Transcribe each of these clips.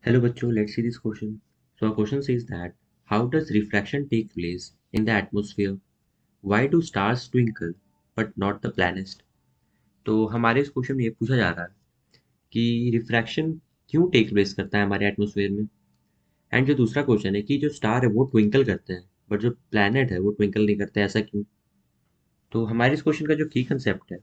Hello bachcho, let's see this question. So our question says that how does refraction take place in the atmosphere? Why do stars twinkle but not the planets? तो हमारे इस question में ये पूछा जा रहा है कि रिफ्रैक्शन क्यों टेक प्लेस करता है हमारे एटमॉस्फेयर में। एंड जो दूसरा क्वेश्चन है कि जो स्टार है वो ट्विंकल करते हैं बट जो प्लैनेट है वो ट्विंकल नहीं करते, ऐसा क्यों। तो हमारे इस क्वेश्चन का जो की कंसेप्ट है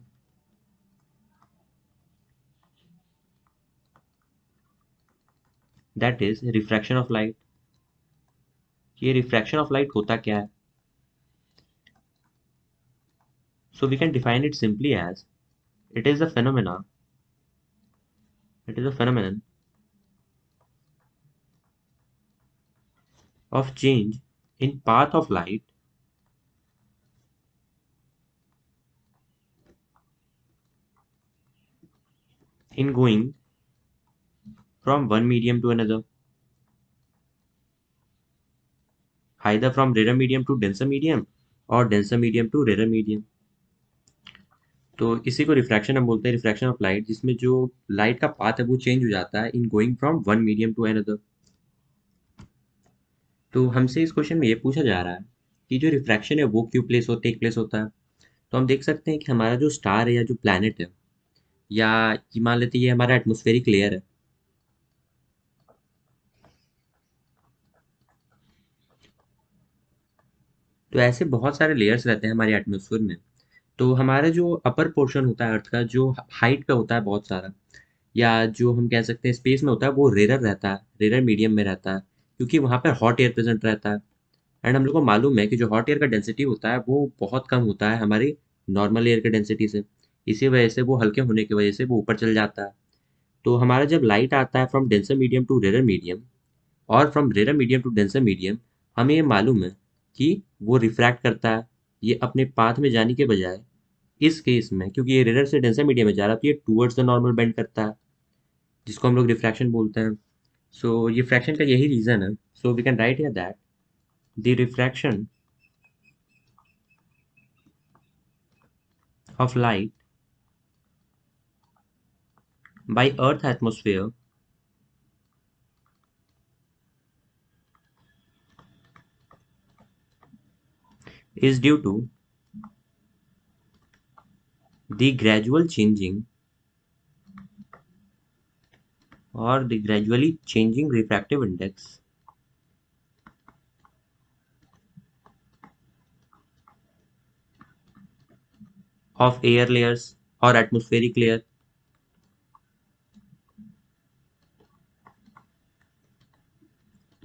that is refraction of light. ये रिफ्रैक्शन ऑफ लाइट होता क्या है? So we can define it simply as it is a phenomena it is a phenomenon of change in path of light in going from one medium to another, either from rarer medium to denser medium और denser medium to rarer medium। तो इसी को refraction हम बोलते हैं, refraction of light, जिसमें जो light का पाथ है वो चेंज हो जाता है in going from one medium to another. तो हमसे इस क्वेश्चन में ये पूछा जा रहा है कि जो रिफ्रैक्शन है वो क्यों टेक प्लेस होता है। तो हम देख सकते हैं कि हमारा जो स्टार है या जो प्लैनेट है या ये मान लेते हैं ये हमारा एटमॉस्फेरिक लेयर है। तो ऐसे बहुत सारे लेयर्स रहते हैं हमारे एटमॉस्फेयर में। तो हमारा जो अपर पोर्शन होता है अर्थ का, जो हाइट पे होता है बहुत सारा, या जो हम कह सकते हैं स्पेस में होता है, वो रेरर रहता है, रेरर मीडियम में रहता है, क्योंकि वहाँ पर हॉट एयर प्रेजेंट रहता है। एंड हम लोग को मालूम है कि जो हॉट एयर का डेंसिटी होता है वो बहुत कम होता है हमारी नॉर्मल एयर के डेंसिटी से। इसी वजह से वो हल्के होने की वजह से वो ऊपर चल जाता है। तो हमारा जब लाइट आता है from denser medium to rarer medium और from rarer medium to denser medium, हमें ये मालूम है कि वो रिफ्रैक्ट करता है। ये अपने पाथ में जाने के बजाय इस केस में, क्योंकि ये रेरर से डेंसर मीडियम में जा रहा है, तो ये टूवर्ड्स द नॉर्मल बेंड करता है, जिसको हम लोग रिफ्रैक्शन बोलते हैं। सो रिफ्रैक्शन का यही रीजन है। So we can write here that the refraction of light by earth atmosphere is due to the gradual changing or the gradually changing refractive index of air layers or atmospheric layer।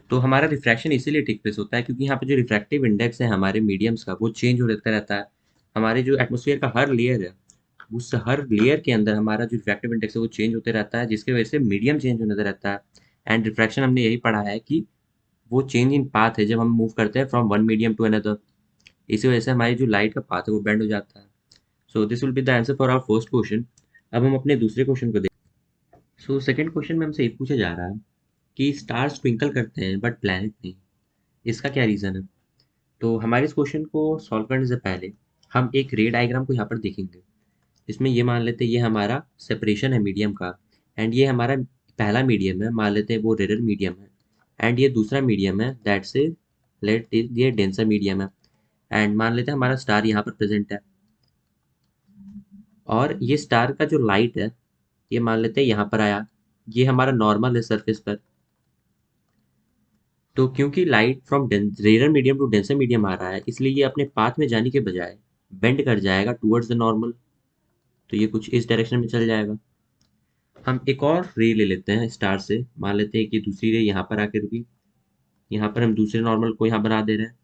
तो हमारा refraction इसीलिए take place होता है क्योंकि यहाँ पे जो refractive index है हमारे मीडियम्स का वो चेंज होता रहता है। हमारे जो एटमॉस्फेयर का हर लेयर है, उस हर लेयर के अंदर हमारा जो रिफ्रैक्टिव इंडेक्स है वो चेंज होते रहता है, जिसकी वजह से मीडियम चेंज होता रहता है। एंड रिफ्रैक्शन हमने यही पढ़ा है कि वो चेंज इन पाथ है जब हम मूव करते हैं from one medium to another. इसी वजह से हमारी जो लाइट का पाथ है वो बेंड हो जाता है। So this will be the answer for our first question. अब हम अपने दूसरे क्वेश्चन को देखें। सो सेकंड क्वेश्चन में हमसे ये पूछा जा रहा है कि स्टार्स ट्विंकल करते हैं बट प्लैनेट नहीं, इसका क्या रीज़न है। तो हमारे इस क्वेश्चन को सॉल्व करने से पहले हम एक रे डायग्राम को यहाँ पर देखेंगे। इसमें ये मान लेते हैं ये हमारा सेपरेशन है मीडियम का, एंड ये हमारा पहला मीडियम है, मान लेते हैं वो रेरर मीडियम है, एंड ये दूसरा मीडियम है दैट से लेट ये डेंसर मीडियम है। एंड मान लेते हैं हमारा स्टार यहाँ पर प्रेजेंट है, और ये स्टार का जो लाइट है ये मान लेते हैं यहाँ पर आया, ये हमारा नॉर्मल है सरफेस पर। तो क्योंकि light from rare medium to denser medium आ रहा है, इसलिए ये अपने पाथ में जाने के बजाय बेंड कर जाएगा टुवर्ड्स द नॉर्मल। तो ये कुछ इस डायरेक्शन में चल जाएगा। हम एक और रे ले लेते हैं स्टार से, मान लेते हैं कि दूसरी रे यहाँ पर आके रुकी। यहाँ पर हम दूसरे नॉर्मल को यहाँ बना दे रहे हैं।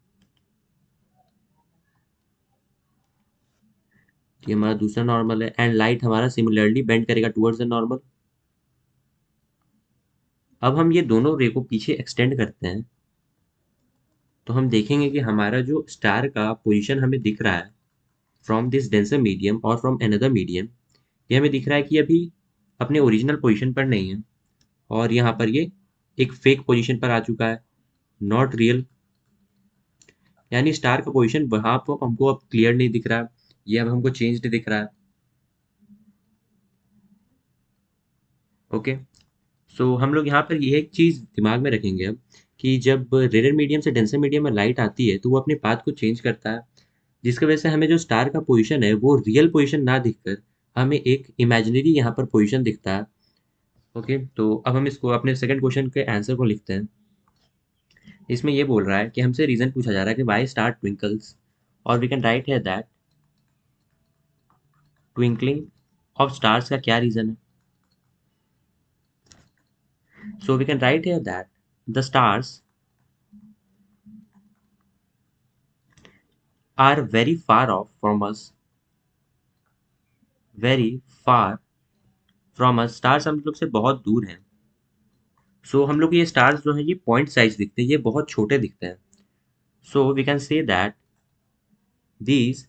ये हमारा दूसरा नॉर्मल है, एंड लाइट हमारा सिमिलरली बेंड करेगा टुवर्ड्स द नॉर्मल। अब हम ये दोनों रे को पीछे एक्सटेंड करते हैं, तो हम देखेंगे कि हमारा जो स्टार का पोजीशन हमें दिख रहा है फ्रॉम दिस डेंसर मीडियम और फ्रॉम अनदर मीडियम, ये हमें दिख रहा है कि अभी अपने ओरिजिनल पोजीशन पर नहीं है, और यहाँ पर ये एक फेक पोजीशन पर आ चुका है, नॉट रियल। यानी स्टार का पोजीशन वहाँ पर हमको अब क्लियर नहीं दिख रहा है, ये अब हमको चेंज दिख रहा है। ओके, सो हम लोग यहाँ पर ये एक चीज़ दिमाग में रखेंगे अब कि जब रेयर मीडियम से डेंसर मीडियम में लाइट आती है तो वो अपने पाथ को चेंज करता है, जिसकी वजह से हमें जो स्टार का पोजीशन है वो रियल पोजीशन ना दिखकर हमें एक इमेजिनरी यहाँ पर पोजीशन दिखता है। ओके, तो अब हम इसको अपने सेकंड क्वेश्चन के आंसर को लिखते हैं। इसमें ये बोल रहा है कि हमसे रीजन पूछा जा रहा है कि व्हाई स्टार ट्विंकल्स, और we can write here that twinkling of stars का क्या रीजन है। So we can write here that the stars are very far off from us, very far from us, stars हम लोग से बहुत दूर हैं। सो हम लोग को ये स्टार्स जो हैं ये पॉइंट साइज दिखते हैं, ये बहुत छोटे दिखते हैं। So we can say that these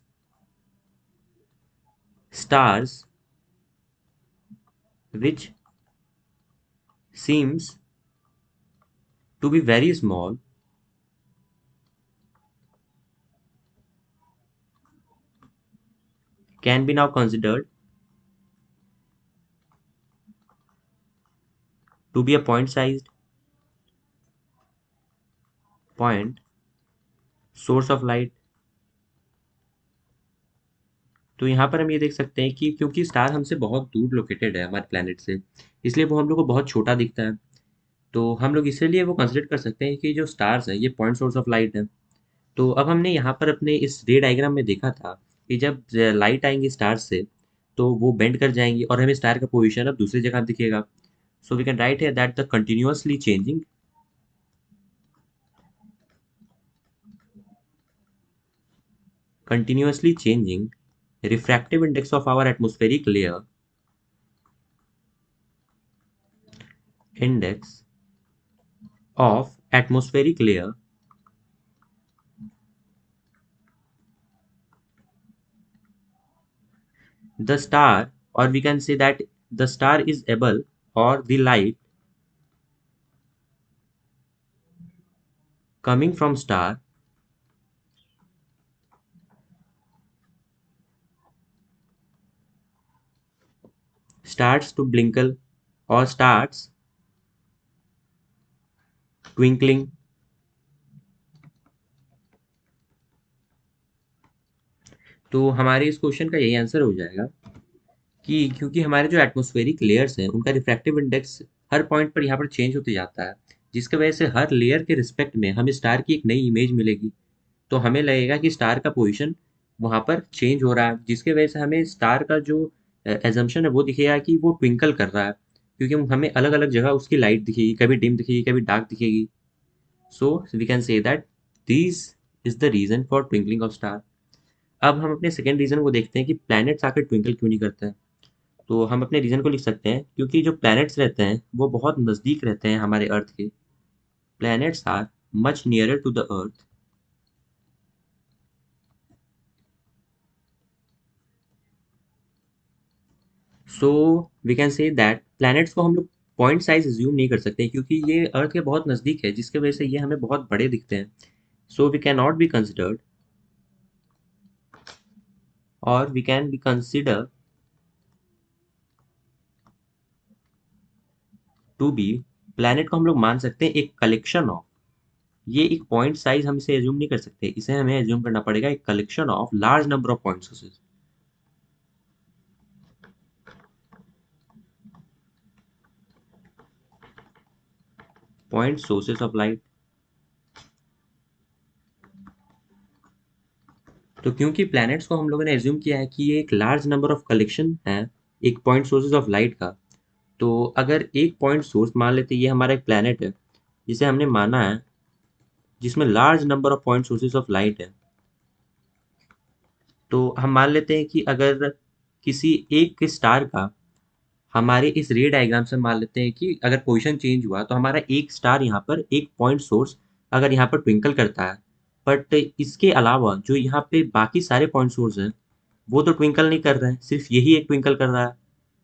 stars which seems to be very small can be now considered to be a point-sized point source of light। तो यहाँ पर हम ये देख सकते हैं कि क्योंकि स्टार हमसे बहुत दूर लोकेटेड है हमारे प्लेनेट से, इसलिए वो हम लोग को बहुत छोटा दिखता है। तो हम लोग इसीलिए वो कंसिडर कर सकते हैं कि जो स्टार्स हैं ये पॉइंट सोर्स ऑफ लाइट है। तो अब हमने यहाँ पर अपने इस रे डायग्राम में देखा था कि जब लाइट आएंगी स्टार से तो वो बेंड कर जाएंगी और हमें स्टार का पोजीशन अब दूसरी जगह दिखेगा। So we can write here that the continuously changing refractive index of our atmospheric layer, index of atmospheric layer, the star, or we can say that the star is able, or the light coming from star starts to blinkle or starts twinkling। तो हमारे इस question का यही answer हो जाएगा कि क्योंकि हमारे जो एटमॉस्फेरिक लेयर्स हैं उनका रिफ्रैक्टिव इंडेक्स हर पॉइंट पर यहाँ पर चेंज होते जाता है, जिसकी वजह से हर लेयर के रिस्पेक्ट में हमें स्टार की एक नई इमेज मिलेगी। तो हमें लगेगा कि स्टार का पोजीशन वहाँ पर चेंज हो रहा है, जिसकी वजह से हमें स्टार का जो एजम्पशन है वो दिखेगा कि वो ट्विंकल कर रहा है, क्योंकि हमें अलग अलग जगह उसकी लाइट दिखेगी, कभी डिम दिखेगी कभी डार्क दिखेगी। So we can say that this is the reason for twinkling of star. अब हम अपने सेकेंड रीजन को देखते हैं कि प्लैनेट्स आकर ट्विंकल क्यों नहीं करते हैं। तो हम अपने रीजन को लिख सकते हैं क्योंकि जो प्लैनेट्स रहते हैं वो बहुत नज़दीक रहते हैं हमारे अर्थ के। Planets are much nearer to the earth, so we can say that planets को हम लोग पॉइंट साइज एज्यूम नहीं कर सकते क्योंकि ये अर्थ के बहुत नज़दीक है, जिसकी वजह से ये हमें बहुत बड़े दिखते हैं। So we can not be considered, और we can be consider to be, planet को हम लोग मान सकते हैं एक कलेक्शन ऑफ, ये एक पॉइंट साइज हम इसे एज्यूम नहीं कर सकते, इसे हमें एज्यूम करना पड़ेगा एक collection of large number of point sources, point sources of light. तो क्योंकि प्लैनेट्स को हम लोगों ने एज्यूम किया है कि ये एक लार्ज नंबर ऑफ कलेक्शन है एक पॉइंट सोर्सेज ऑफ लाइट का, तो अगर एक पॉइंट सोर्स मान लेते ये हमारा एक प्लैनेट है जिसे हमने माना है, जिसमें large number of point sources of light है, तो हम मान लेते हैं कि अगर किसी एक स्टार का हमारे इस रे डायग्राम से मान लेते हैं कि अगर पोजीशन चेंज हुआ तो हमारा एक स्टार यहाँ पर एक पॉइंट सोर्स अगर यहाँ पर ट्विंकल करता है, बट इसके अलावा जो यहाँ पे बाकी सारे पॉइंट सोर्स हैं वो तो ट्विंकल नहीं कर रहे हैं, सिर्फ यही एक ट्विंकल कर रहा है।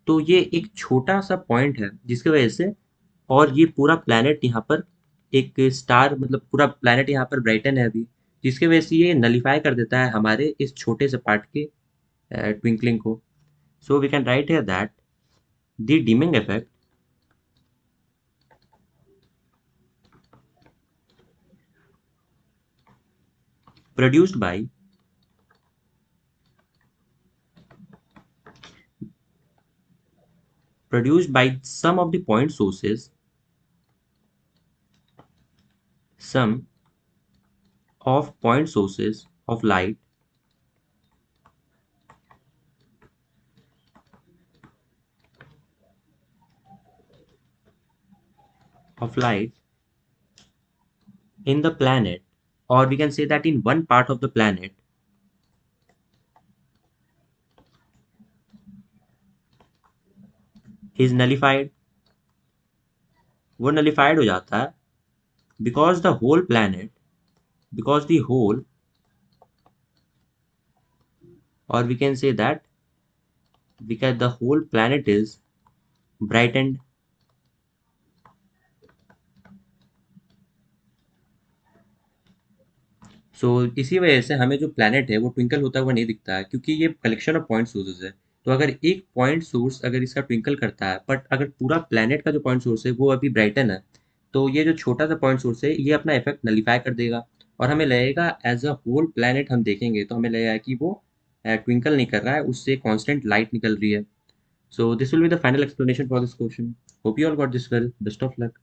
तो ये एक छोटा सा पॉइंट है जिसकी वजह से, और ये पूरा प्लैनेट यहाँ पर एक स्टार, मतलब पूरा प्लैनेट यहाँ पर ब्राइटन है अभी, जिसकी वजह से ये नलीफाई कर देता है हमारे इस छोटे से पार्ट के ट्विंकलिंग को। So we can write here that the dimming effect produced by some of the point sources, some of point sources of light in the planet, or we can say that in one part of the planet is nullified, वो nullified हो जाता है because the whole planet, because the whole, or we can say that because the whole planet is brightened. सो इसी वजह से हमें जो planet है वो ट्विंकल होता हुआ नहीं दिखता है, क्योंकि ये कलेक्शन ऑफ पॉइंट सोर्सेज है। तो अगर एक पॉइंट सोर्स अगर इसका ट्विंकल करता है, बट अगर पूरा प्लैनेट का जो पॉइंट सोर्स है वो अभी ब्राइटन है, तो ये जो छोटा सा पॉइंट सोर्स है ये अपना इफेक्ट नलीफाई कर देगा, और हमें लगेगा एज अ होल प्लैनेट हम देखेंगे तो हमें लगेगा कि वो ट्विंकल नहीं कर रहा है, उससे कॉन्स्टेंट लाइट निकल रही है। So this will be the final explanation for this question. Hope you all got this well. Best of luck.